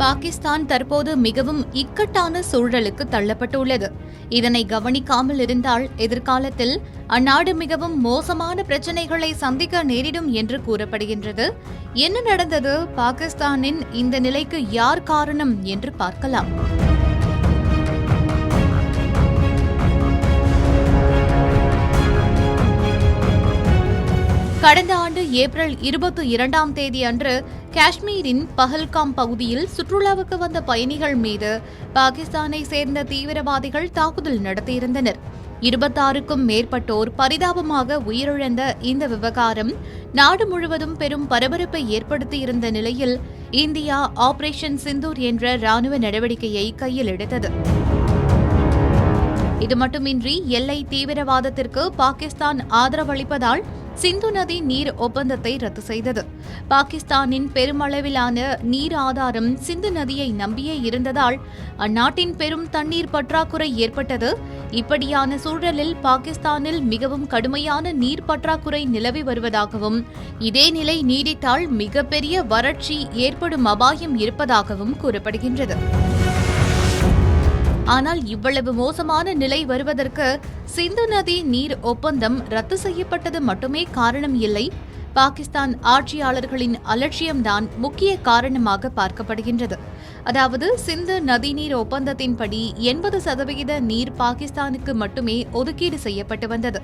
பாகிஸ்தான் தற்போது மிகவும் இக்கட்டான சூழலுக்கு தள்ளப்பட்டுள்ளது. இதனை கவனிக்காமல் இருந்தால் எதிர்காலத்தில் அந்நாடு மிகவும் மோசமான பிரச்சினைகளை சந்திக்க நேரிடும் என்று கூறப்படுகின்றது. என்ன நடந்தது? பாகிஸ்தானின் இந்த நிலைக்கு யார் காரணம் என்று பார்க்கலாம். கடந்த ஆண்டு ஏப்ரல் 22ஆம் தேதி அன்று காஷ்மீரின் பஹல்காம் பகுதியில் சுற்றுலாவுக்கு வந்த பயணிகள் மீது பாகிஸ்தானை சேர்ந்த தீவிரவாதிகள் தாக்குதல் நடத்தியிருந்தனர். 26க்கும் மேற்பட்டோர் பரிதாபமாக உயிரிழந்த இந்த விவகாரம் நாடு முழுவதும் பெரும் பரபரப்பை ஏற்படுத்தியிருந்த நிலையில் இந்தியா ஆபரேஷன் சிந்தூர் என்ற ராணுவ நடவடிக்கையை கையில் எடுத்தது. இது மட்டுமின்றி எல்லை தீவிரவாதத்திற்கு பாகிஸ்தான் ஆதரவளிப்பதால் சிந்து நதி நீர் ஒப்பந்தத்தை ரத்து செய்தது. பாகிஸ்தானின் பெருமளவிலான நீர் ஆதாரம் சிந்து நதியை நம்பியே இருந்ததால் அந்நாட்டின் பெரும் தண்ணீர் பற்றாக்குறை ஏற்பட்டது. இப்படியான சூழலில் பாகிஸ்தானில் மிகவும் கடுமையான நீர் பற்றாக்குறை நிலவி வருவதாகவும் இதே நிலை நீடித்தால் மிகப்பெரிய வறட்சி ஏற்படும் அபாயம் இருப்பதாகவும் கூறப்படுகின்றது. ஆனால் இவ்வளவு மோசமான நிலை வருவதற்கு சிந்து நதி நீர் ஒப்பந்தம் ரத்து செய்யப்பட்டது மட்டுமே காரணம் இல்லை. பாகிஸ்தான் ஆட்சியாளர்களின் அலட்சியம்தான் முக்கிய காரணமாக பார்க்கப்படுகின்றது. அதாவது சிந்து நதிநீர் ஒப்பந்தத்தின்படி 80% நீர் பாகிஸ்தானுக்கு மட்டுமே ஒதுக்கீடு செய்யப்பட்டு வந்தது.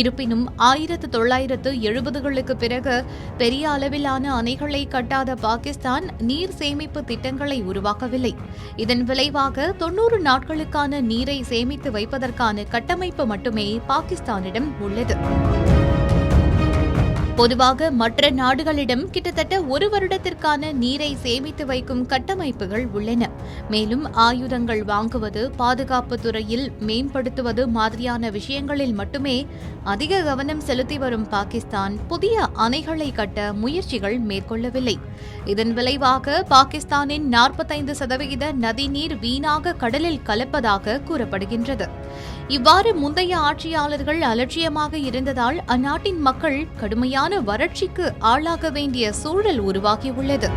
இருப்பினும் 1970களுக்கு பிறகு பெரிய அளவிலான அணைகளை கட்டாத பாகிஸ்தான் நீர் சேமிப்பு திட்டங்களை உருவாக்கவில்லை. இதன் விளைவாக 90 நாட்களுக்கான நீரை சேமித்து வைப்பதற்கான கட்டமைப்பு மட்டுமே பாகிஸ்தானிடம் உள்ளது. பொதுவாக மற்ற நாடுகளிடம் கிட்டத்தட்ட 1 வருடத்திற்கான நீரை சேமித்து வைக்கும் கட்டமைப்புகள் உள்ளன. மேலும் ஆயுதங்கள் வாங்குவது, பாதுகாப்பு துறையில் மேம்படுத்துவது மாதிரியான விஷயங்களில் மட்டுமே அதிக கவனம் செலுத்தி வரும் பாகிஸ்தான் புதிய அணைகளை கட்ட முயற்சிகள் மேற்கொள்ளவில்லை. இதன் விளைவாக பாகிஸ்தானின் 45% நதிநீர் வீணாக கடலில் கலப்பதாக கூறப்படுகின்றது. இவ்வாறு முந்தைய ஆட்சியாளர்கள் அலட்சியமாக இருந்ததால் அந்நாட்டின் மக்கள் கடுமையான வறட்சிக்கு ஆளாக வேண்டிய சூழல் உருவாகியுள்ளது.